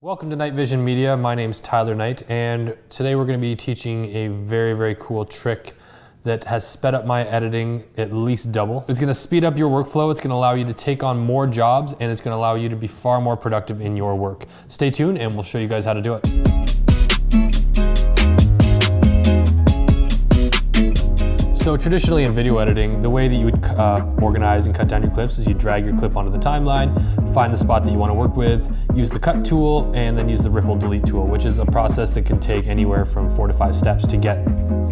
Welcome to KnightVision Media. My name's Tyler Knight, and today we're going to be teaching a very cool trick that has sped up my editing at least double. It's going to speed up your workflow, it's going to allow you to take on more jobs, and it's going to allow you to be far more productive in your work. Stay tuned and we'll show you guys how to do it. So traditionally in video editing, the way that you would organize and cut down your clips is you drag your clip onto the timeline, find the spot that you want to work with, use the cut tool, and then use the ripple delete tool, which is a process that can take anywhere from 4 to 5 steps to get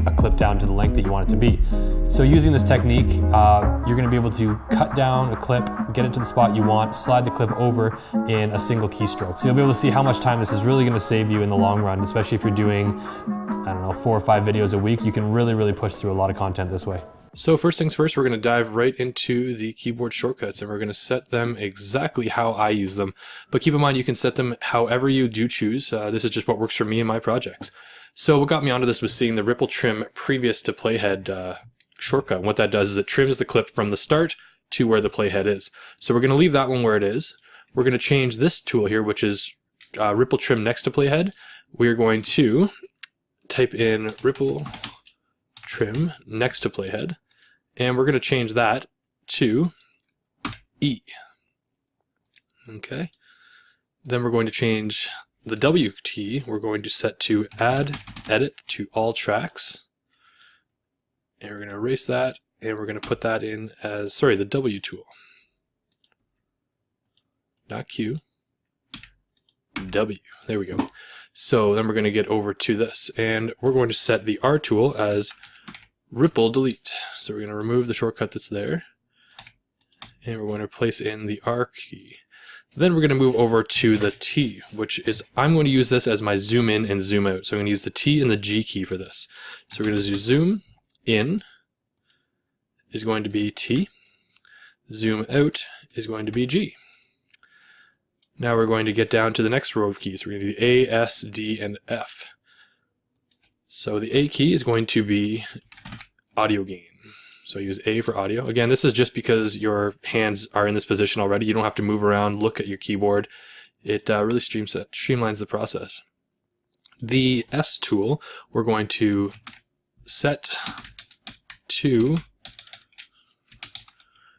a clip down to the length that you want it to be. So using this technique, you're going to be able to cut down a clip, get it to the spot you want, slide the clip over in a single keystroke. So you'll be able to see how much time this is really going to save you in the long run, especially if you're doing, I don't know, 4 or 5 videos a week. You can really push through a lot of content this way. So first things first, we're going to dive right into the keyboard shortcuts and we're going to set them exactly how I use them. But keep in mind, you can set them however you do choose. This is just what works for me and my projects. So what got me onto this was seeing the ripple trim previous to Playhead shortcut. And what that does is it trims the clip from the start to where the Playhead is. So we're going to leave that one where it is. We're going to change this tool here, which is ripple trim next to Playhead. We're going to type in ripple trim next to Playhead, and we're going to change that to E. Okay. Then we're going to change the W key. We're going to set to add edit to all tracks, and we're going to erase that, and we're going to put that in as, sorry, the W tool, not Q, W. There we go. So then we're going to get over to this, and we're going to set the R tool as ripple delete. So we're going to remove the shortcut that's there, and we're going to place in the R key. Then we're going to move over to the T, which is, I'm going to use this as my zoom in and zoom out. So I'm going to use the T and the G key for this. So we're going to do zoom in is going to be T, zoom out is going to be G. Now we're going to get down to the next row of keys. We're going to do A, S, D, and F. So the A key is going to be audio gain. So use A for audio. Again, this is just because your hands are in this position already. You don't have to move around, look at your keyboard. It really streamlines the process. The S tool, we're going to set to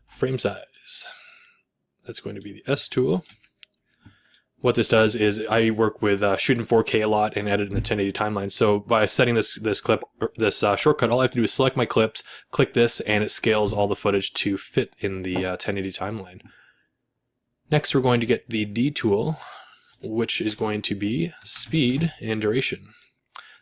frame size. That's going to be the S tool. What this does is I work with shooting 4K a lot and edit in the 1080 timeline. So by setting this shortcut, all I have to do is select my clips, click this, and it scales all the footage to fit in the 1080 timeline. Next, we're going to get the D tool, which is going to be speed and duration.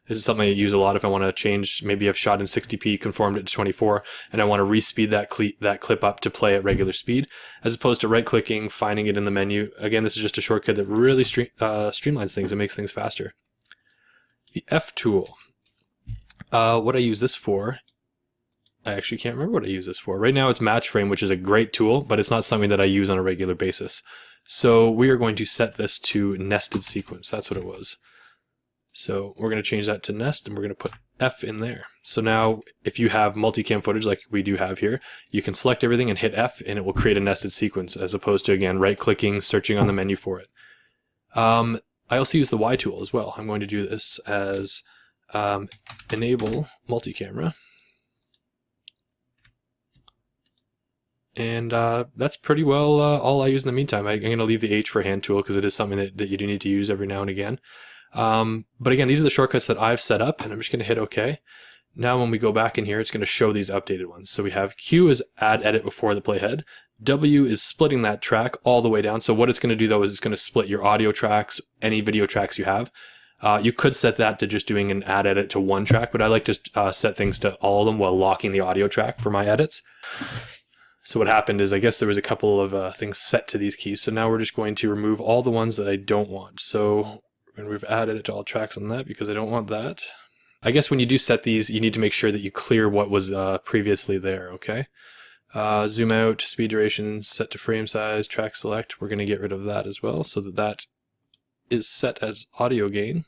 This is something I use a lot if I want to change, maybe I've shot in 60p, conformed it to 24, and I want to respeed that clip up to play at regular speed, as opposed to right-clicking, finding it in the menu. Again, this is just a shortcut that really streamlines things and makes things faster. The F tool, what I use this for, I actually can't remember what I use this for. Right now it's match frame, which is a great tool, but it's not something that I use on a regular basis. So we are going to set this to nested sequence. That's what it was. So we're going to change that to nest, and we're going to put F in there. So now if you have multicam footage like we do have here, you can select everything and hit F, and it will create a nested sequence, as opposed to, again, right-clicking, searching on the menu for it. I also use the Y tool as well. I'm going to do this as enable multi-camera. And that's pretty well all I use in the meantime. I'm going to leave the H for hand tool because it is something that you do need to use every now and again. But again, these are the shortcuts that I've set up, and I'm just going to hit OK. Now when we go back in here, it's going to show these updated ones. So we have Q is add edit before the Playhead. W is splitting that track all the way down. So what it's going to do though is it's going to split your audio tracks, any video tracks you have. You could set that to just doing an add edit to one track, but I like to set things to all of them while locking the audio track for my edits. So what happened is I guess there was a couple of things set to these keys. So now we're just going to remove all the ones that I don't want. So and we've added it to all tracks on that because I don't want that. I guess when you do set these, you need to make sure that you clear what was previously there, okay? Zoom out, speed duration, set to frame size, track select. We're going to get rid of that as well so that that is set as audio gain.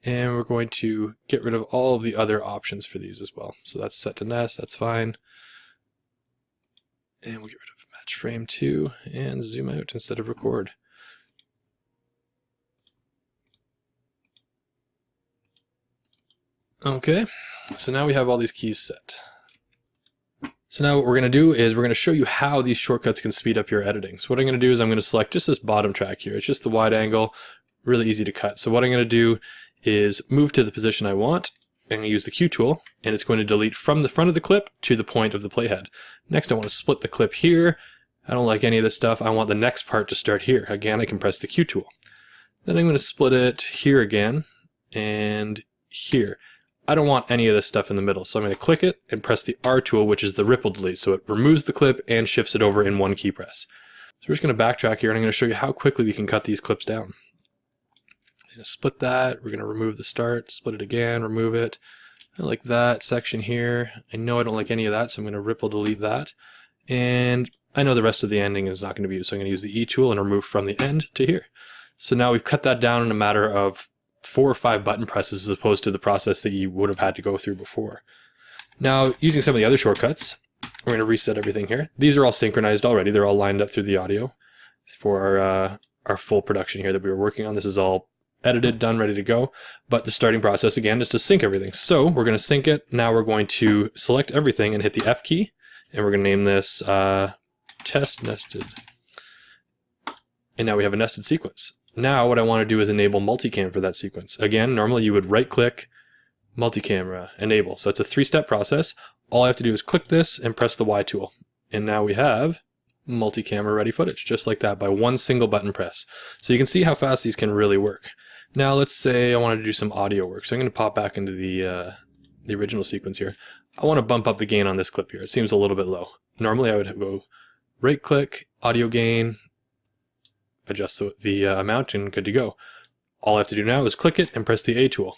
And we're going to get rid of all of the other options for these as well. So that's set to nest, that's fine. And we'll get rid of match frame 2 and zoom out instead of record. Okay, so now we have all these keys set. So now what we're going to do is we're going to show you how these shortcuts can speed up your editing. So what I'm going to do is I'm going to select just this bottom track here. It's just the wide angle, really easy to cut. So what I'm going to do is move to the position I want. I'm going to use the Q tool, and it's going to delete from the front of the clip to the point of the playhead. Next, I want to split the clip here. I don't like any of this stuff. I want the next part to start here. Again, I can press the Q tool. Then I'm going to split it here again and here. I don't want any of this stuff in the middle, so I'm going to click it and press the R tool, which is the ripple delete. So it removes the clip and shifts it over in one key press. So we're just going to backtrack here, and I'm going to show you how quickly we can cut these clips down. I'm going to split that. We're going to remove the start, split it again, remove it. I like that section here. I know I don't like any of that, so I'm going to ripple delete that. And I know the rest of the ending is not going to be used, so I'm going to use the E tool and remove from the end to here. So now we've cut that down in a matter of 4 or 5 button presses as opposed to the process that you would have had to go through before. Now, using some of the other shortcuts, we're going to reset everything here. These are all synchronized already. They're all lined up through the audio for our full production here that we were working on. This is all edited, done, ready to go. But the starting process, again, is to sync everything. So we're going to sync it. Now we're going to select everything and hit the F key. And we're going to name this test nested. And now we have a nested sequence. Now what I want to do is enable multicam for that sequence. Again, normally you would right click, multicamera, enable. So it's a 3-step process. All I have to do is click this and press the Y tool. And now we have multicamera ready footage, just like that, by one single button press. So you can see how fast these can really work. Now let's say I wanted to do some audio work. So I'm going to pop back into the original sequence here. I want to bump up the gain on this clip here. It seems a little bit low. Normally I would go right click, audio gain, adjust the amount, and good to go. All I have to do now is click it and press the A tool.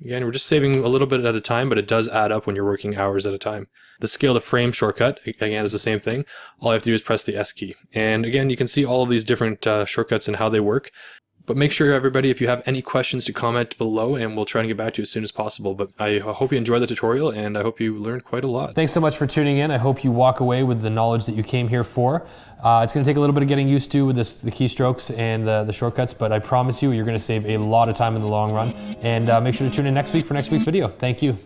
Again, we're just saving a little bit at a time, but it does add up when you're working hours at a time. The scale to frame shortcut, again, is the same thing. All I have to do is press the S key. And again, you can see all of these different shortcuts and how they work. But make sure, everybody, if you have any questions, to comment below, and we'll try and get back to you as soon as possible. But I hope you enjoyed the tutorial, and I hope you learned quite a lot. Thanks so much for tuning in. I hope you walk away with the knowledge that you came here for. It's going to take a little bit of getting used to with the keystrokes and the shortcuts, but I promise you, you're going to save a lot of time in the long run. And make sure to tune in next week for next week's video. Thank you.